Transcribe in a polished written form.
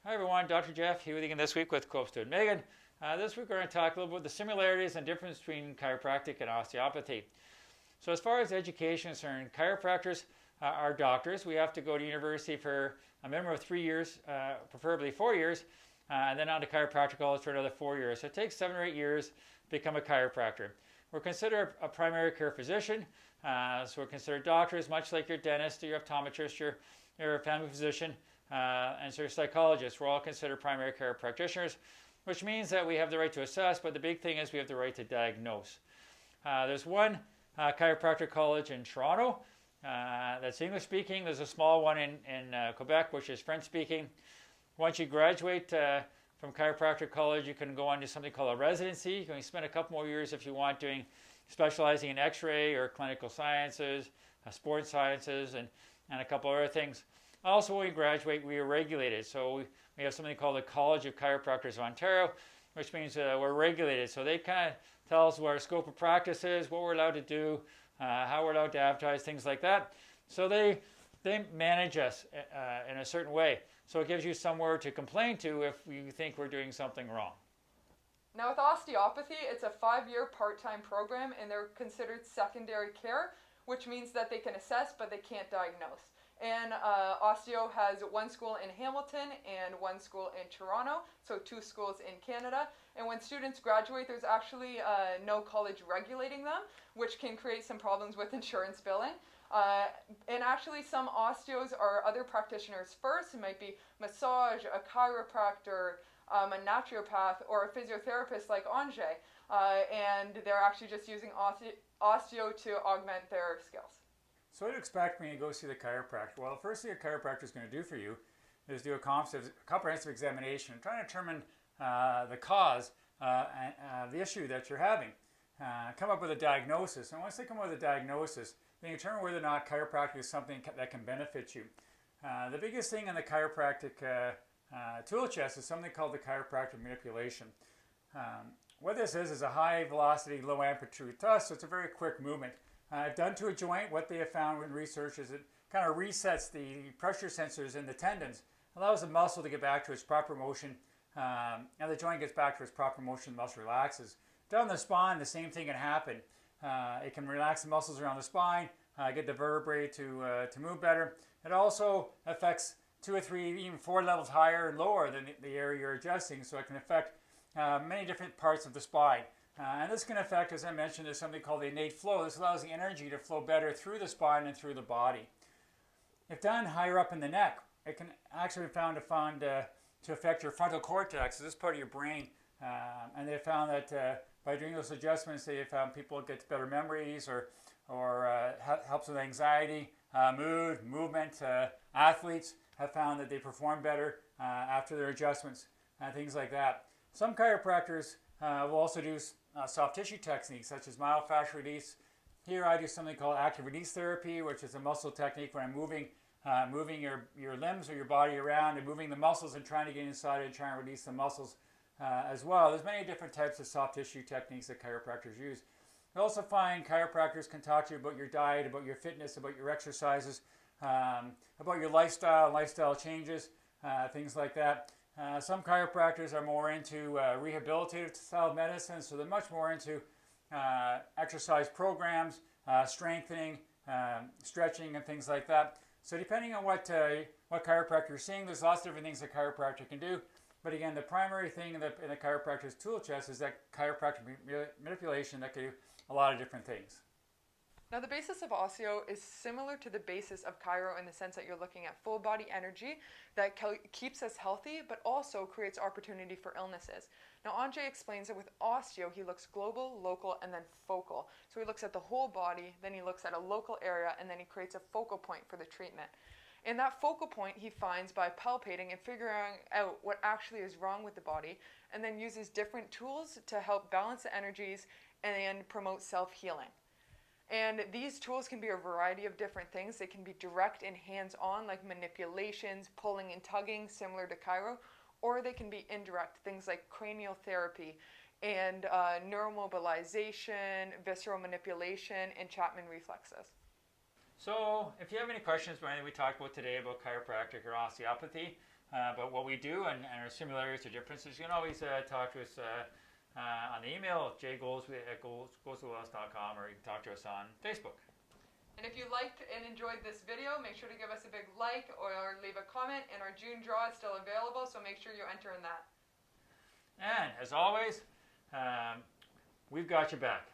Hi everyone, Dr. Jeff here with you again this week with co-student Megan. This week we're going to talk a little bit about the similarities and difference between chiropractic and osteopathy. So as far as education is concerned, chiropractors are doctors. We have to go to university for a minimum of 3 years, preferably 4 years, and then on to chiropractic college for another 4 years. So it takes 7 or 8 years to become a chiropractor. We're considered a primary care physician, so we're considered doctors, much like your dentist, your optometrist, your family physician, and so your psychologists. We're all considered primary care practitioners, which means that we have the right to assess, but the big thing is we have the right to diagnose. There's one chiropractic college in Toronto that's English speaking. There's a small one in Quebec, which is French speaking. Once you graduate from chiropractic college, you can go on to something called a residency. You can spend a couple more years if you want doing specializing in x-ray or clinical sciences, sports sciences, and a couple other things. Also, when we graduate, we are regulated. So we have something called the College of Chiropractors of Ontario, which means we're regulated. So they kind of tell us what our scope of practice is, what we're allowed to do, how we're allowed to advertise, things like that. So they manage us in a certain way. So it gives you somewhere to complain to if you think we're doing something wrong. Now with osteopathy, it's a 5-year part-time program and they're considered secondary care, which means that they can assess but they can't diagnose. And Osseo has one school in Hamilton and one school in Toronto, so 2 schools in Canada. And when students graduate, there's actually no college regulating them, which can create some problems with insurance billing. And actually some osteos are other practitioners first. It might be massage, a chiropractor, a naturopath, or a physiotherapist like Angé. And they're actually just using Osseo to augment their skills. So what do you expect when you go see the chiropractor? Well, the first thing a chiropractor is going to do for you is do a comprehensive examination, trying to determine the cause the issue that you're having. Come up with a diagnosis. And once they come up with a diagnosis, they determine whether or not chiropractic is something that can benefit you. The biggest thing in the chiropractic tool chest is something called the chiropractic manipulation. What this is a high velocity, low amplitude thrust, so it's a very quick movement. Done to a joint, what they have found in research is it kind of resets the pressure sensors in the tendons, allows the muscle to get back to its proper motion, and the joint gets back to its proper motion, the muscle relaxes. Down the spine, the same thing can happen. It can relax the muscles around the spine, get the vertebrae to move better. It also affects 2 or 3, even 4 levels higher and lower than the area you're adjusting, so it can affect many different parts of the spine. And this can affect, as I mentioned, there's something called the innate flow. This allows the energy to flow better through the spine and through the body. If done higher up in the neck, it can actually be found to affect your frontal cortex, this part of your brain. And they found that by doing those adjustments, they found people get better memories or helps with anxiety, mood, movement. Athletes have found that they perform better after their adjustments, things like that. Some chiropractors will also do soft tissue techniques such as myofascial release. Here I do something called active release therapy, which is a muscle technique where I'm moving your limbs or your body around and moving the muscles and trying to get inside and trying to release the muscles as well. There's many different types of soft tissue techniques that chiropractors use. You also find chiropractors can talk to you about your diet, about your fitness, about your exercises, about your lifestyle changes, things like that. Some chiropractors are more into rehabilitative style medicine, so they're much more into exercise programs, strengthening, stretching, and things like that. So depending on what chiropractor you're seeing, there's lots of different things that chiropractor can do. But again, the primary thing in the chiropractor's tool chest is that chiropractic manipulation that can do a lot of different things. Now the basis of Osseo is similar to the basis of chiro in the sense that you're looking at full body energy that keeps us healthy but also creates opportunity for illnesses. Now Angé explains that with Osseo he looks global, local, and then focal. So he looks at the whole body, then he looks at a local area, and then he creates a focal point for the treatment. And that focal point he finds by palpating and figuring out what actually is wrong with the body, and then uses different tools to help balance the energies and promote self-healing. And these tools can be a variety of different things. They can be direct and hands-on, like manipulations, pulling and tugging, similar to chiro, or they can be indirect, things like cranial therapy and neuromobilization, visceral manipulation, and Chapman reflexes. So if you have any questions about anything we talked about today about chiropractic or osteopathy, about what we do and our similarities or differences, you can always talk to us on the email, jgoldsby@goalswellness.com, or you can talk to us on Facebook. And if you liked and enjoyed this video, make sure to give us a big like or leave a comment. And our June draw is still available, so make sure you enter in that. And as always, we've got your back.